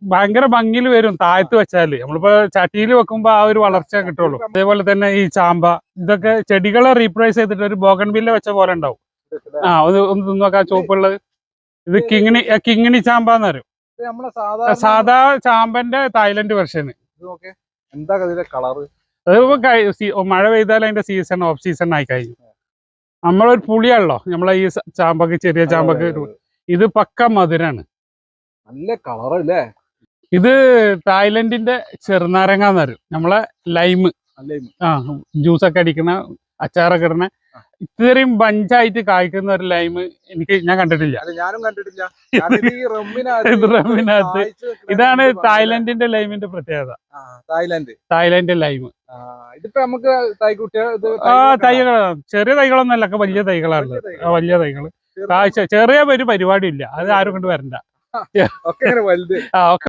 ഭയങ്കര ഭംഗിയിൽ വരും താഴത്ത് വെച്ചാല്. നമ്മളിപ്പോ ചട്ടിയിൽ വെക്കുമ്പോ ആ ഒരു വളർച്ച കിട്ടുള്ളൂ. അതേപോലെ തന്നെ ഈ ചാമ്പ, ഇതൊക്കെ ചെടികളെ റീപ്ലേസ് ചെയ്തിട്ട് ഒരു ബോഗൺവില്ല വെച്ച പോലെ ഉണ്ടാവും. ഒന്ന് തിന്നോക്കാ ചോപ്പുള്ളത്. ഇത് കിങ്ങിണി ചാമ്പ എന്ന് പറയും. സാധാ ചാമ്പന്റെ തായ്ലൻഡ് വെർഷന്. എന്താ കളറ്? മഴ പെയ്താൽ അതിന്റെ സീസൺ ഓഫ് സീസൺ ആയി കഴിഞ്ഞു. നമ്മളൊരു പുളിയാണല്ലോ നമ്മളെ ഈ ചാമ്പക്ക്, ചെറിയ ചാമ്പക്ക്. ഇത് പക്ക മധുരാണ്. നല്ല കളറല്ലേ? ഇത് തായ്ലൻഡിന്റെ ചെറുനാരങ്ങ എന്ന് പറയും. നമ്മളെ ലൈമ്, ജ്യൂസൊക്കെ അടിക്കണ, അച്ചാറൊക്കെ ഇടണ, ഇത്രയും ബഞ്ചായിട്ട് കായ്ക്കുന്ന ഒരു ലൈമ് ഞാൻ കണ്ടിട്ടില്ല. ഞാനും കണ്ടിട്ടില്ല. ഇതാണ് തായ്ലൻഡിന്റെ ലൈമിന്റെ പ്രത്യേകത. Thailand lime. ഇതിപ്പോ നമുക്ക് തൈകൾ, ചെറിയ തൈകളൊന്നല്ല, ഒക്കെ വലിയ തൈകളാണ്. വലിയ തൈകള് ചെറിയ ഒരു പരിപാടി ഇല്ല. അത് ആരും കൊണ്ട് വരണ്ട.